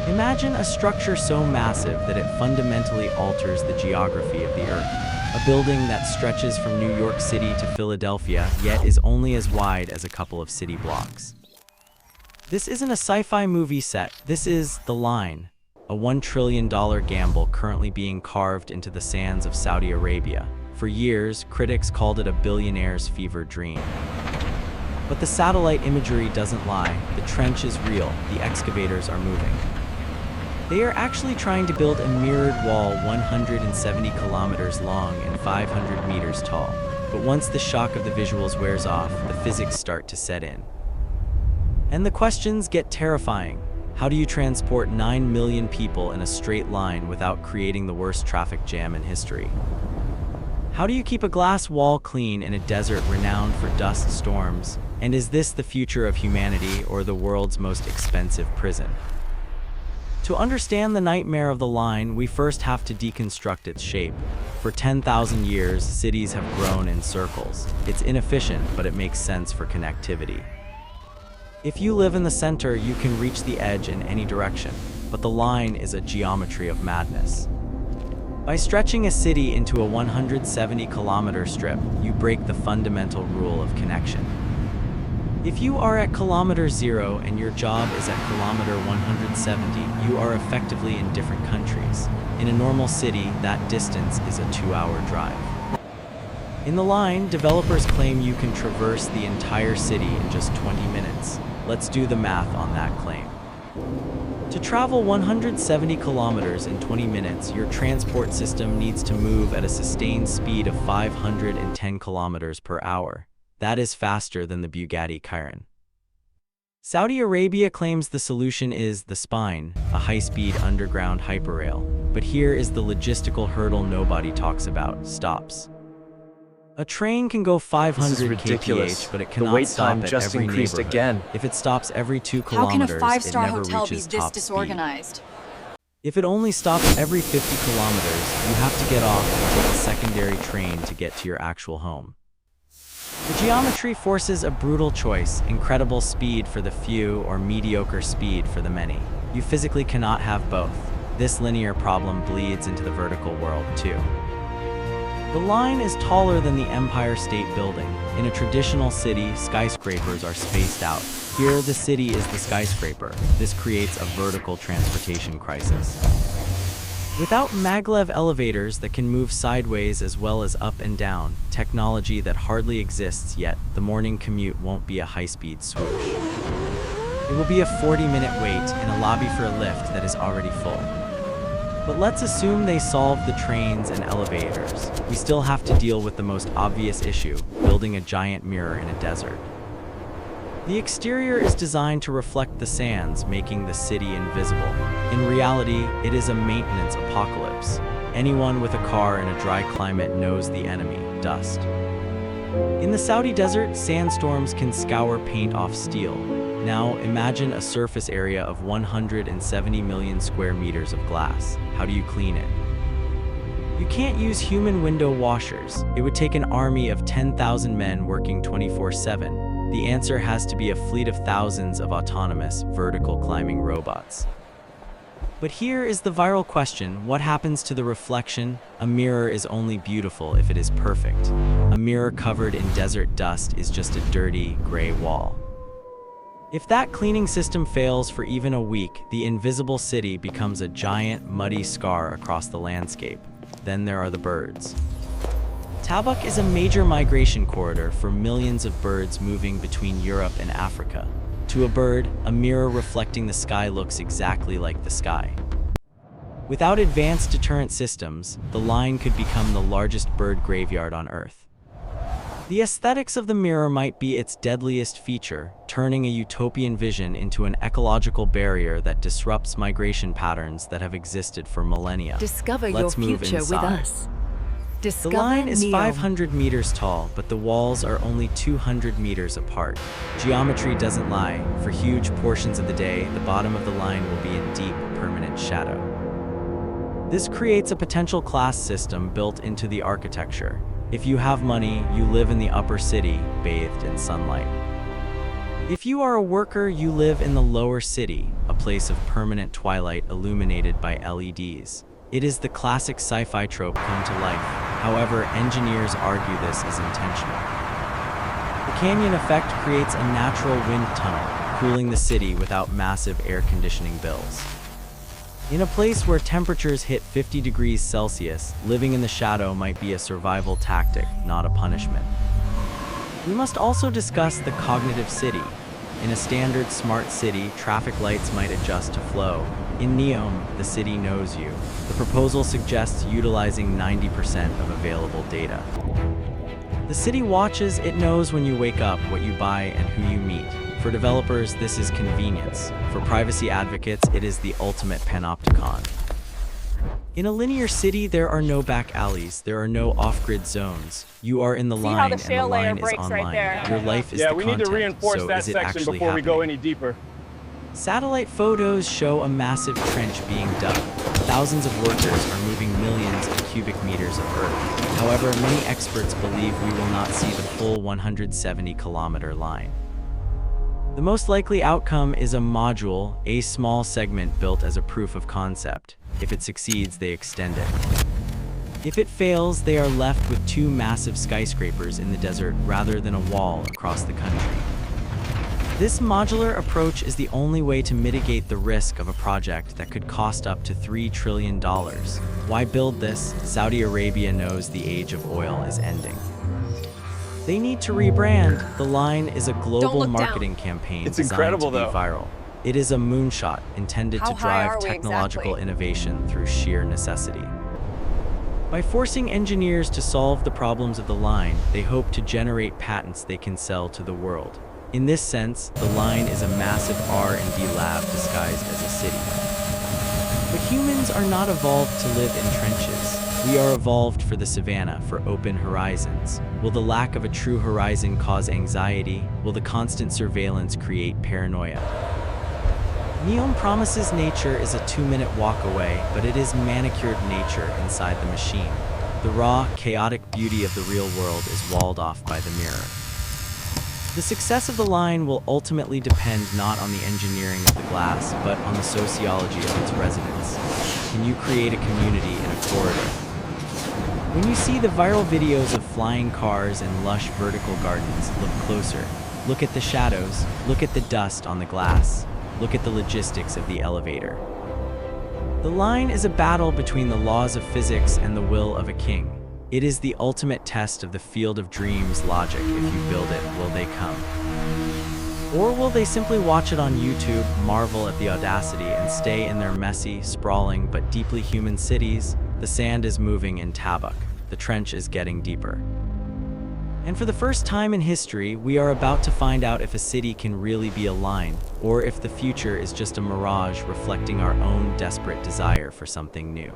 Imagine a structure so massive that it fundamentally alters the geography of the Earth. A building that stretches from New York City to Philadelphia, yet is only as wide as a couple of city blocks. This isn't a sci-fi movie set, this is The Line, a $1 trillion gamble currently being carved into the sands of Saudi Arabia. For years, critics called it a billionaire's fever dream. But the satellite imagery doesn't lie, the trench is real, the excavators are moving. They are actually trying to build a mirrored wall 170 kilometers long and 500 meters tall. But once the shock of the visuals wears off, the physics start to set in. And the questions get terrifying. How do you transport 9 million people in a straight line without creating the worst traffic jam in history? How do you keep a glass wall clean in a desert renowned for dust storms? And is this the future of humanity or the world's most expensive prison? To understand the nightmare of the line, we first have to deconstruct its shape. For 10,000 years, cities have grown in circles. It's inefficient, but it makes sense for connectivity. If you live in the center, you can reach the edge in any direction, but the line is a geometry of madness. By stretching a city into a 170-kilometer strip, you break the fundamental rule of connection. If you are at kilometer 0 and your job is at kilometer 170, you are effectively in different countries. In a normal city, that distance is a 2-hour drive. In the line, developers claim you can traverse the entire city in just 20 minutes. Let's do the math on that claim. To travel 170 kilometers in 20 minutes, your transport system needs to move at a sustained speed of 510 kilometers per hour. That is faster than the Bugatti Chiron. Saudi Arabia claims the solution is the Spine, a high-speed underground hyperrail. But here is the logistical hurdle nobody talks about: stops. A train can go 500 kph, but it cannot stop at every neighborhood. Again. If it stops every 2 kilometers, it never reaches top speed. How can a 5-star hotel be this disorganized? If it only stops every 50 kilometers, you have to get off and take a secondary train to get to your actual home. The geometry forces a brutal choice: incredible speed for the few or mediocre speed for the many. You physically cannot have both. This linear problem bleeds into the vertical world too. The line is taller than the Empire State Building. In a traditional city, skyscrapers are spaced out. Here, the city is the skyscraper. This creates a vertical transportation crisis. Without maglev elevators that can move sideways as well as up and down, technology that hardly exists yet, the morning commute won't be a high-speed swoosh. It will be a 40-minute wait in a lobby for a lift that is already full. But let's assume they solve the trains and elevators. We still have to deal with the most obvious issue: building a giant mirror in a desert. The exterior is designed to reflect the sands, making the city invisible. In reality, it is a maintenance apocalypse. Anyone with a car in a dry climate knows the enemy: dust. In the Saudi desert, sandstorms can scour paint off steel. Now, imagine a surface area of 170 million square meters of glass. How do you clean it? You can't use human window washers. It would take an army of 10,000 men working 24/7. The answer has to be a fleet of thousands of autonomous, vertical climbing robots. But here is the viral question: what happens to the reflection? A mirror is only beautiful if it is perfect. A mirror covered in desert dust is just a dirty, gray wall. If that cleaning system fails for even a week, the invisible city becomes a giant, muddy scar across the landscape. Then there are the birds. Tabuk is a major migration corridor for millions of birds moving between Europe and Africa. To a bird, a mirror reflecting the sky looks exactly like the sky. Without advanced deterrent systems, the line could become the largest bird graveyard on Earth. The aesthetics of the mirror might be its deadliest feature, turning a utopian vision into an ecological barrier that disrupts migration patterns that have existed for millennia. Discover Let's your move future inside. with us. Discover The line is Neom. 500 meters tall, but the walls are only 200 meters apart. Geometry doesn't lie. For huge portions of the day, the bottom of the line will be in deep, permanent shadow. This creates a potential class system built into the architecture. If you have money, you live in the upper city, bathed in sunlight. If you are a worker, you live in the lower city, a place of permanent twilight illuminated by LEDs. It is the classic sci-fi trope come to life. However, engineers argue this is intentional. The canyon effect creates a natural wind tunnel, cooling the city without massive air conditioning bills. In a place where temperatures hit 50 degrees Celsius, living in the shadow might be a survival tactic, not a punishment. We must also discuss the cognitive city. In a standard smart city, traffic lights might adjust to flow. In Neom, the city knows you. The proposal suggests utilizing 90% of available data. The city watches, it knows when you wake up, what you buy, and who you meet. For developers, this is convenience. For privacy advocates, it is the ultimate panopticon. In a linear city, there are no back alleys, there are no off-grid zones. You are in the line, and the line is online. Your life is the content, we need to reinforce that section before we go any deeper. Satellite photos show a massive trench being dug. Thousands of workers are moving millions of cubic meters of earth. However, many experts believe we will not see the full 170-kilometer line. The most likely outcome is a module, a small segment built as a proof of concept. If it succeeds, they extend it. If it fails, they are left with two massive skyscrapers in the desert rather than a wall across the country. This modular approach is the only way to mitigate the risk of a project that could cost up to $3 trillion. Why build this? Saudi Arabia knows the age of oil is ending. They need to rebrand. The line is a global marketing campaign designed to be viral. It is a moonshot intended to drive technological innovation through sheer necessity. By forcing engineers to solve the problems of the line, they hope to generate patents they can sell to the world. In this sense, the line is a massive R&D lab disguised as a city. But humans are not evolved to live in trenches. We are evolved for the savannah, for open horizons. Will the lack of a true horizon cause anxiety? Will the constant surveillance create paranoia? Neom promises nature is a 2-minute walk away, but it is manicured nature inside the machine. The raw, chaotic beauty of the real world is walled off by the mirror. The success of the line will ultimately depend not on the engineering of the glass, but on the sociology of its residents. Can you create a community in a corridor? When you see the viral videos of flying cars and lush vertical gardens, look closer. Look at the shadows, look at the dust on the glass, look at the logistics of the elevator. The line is a battle between the laws of physics and the will of a king. It is the ultimate test of the field of dreams logic. If you build it, will they come? Or will they simply watch it on YouTube, marvel at the audacity, and stay in their messy, sprawling, but deeply human cities? The sand is moving in Tabuk. The trench is getting deeper. And for the first time in history, we are about to find out if a city can really be a line, or if the future is just a mirage reflecting our own desperate desire for something new.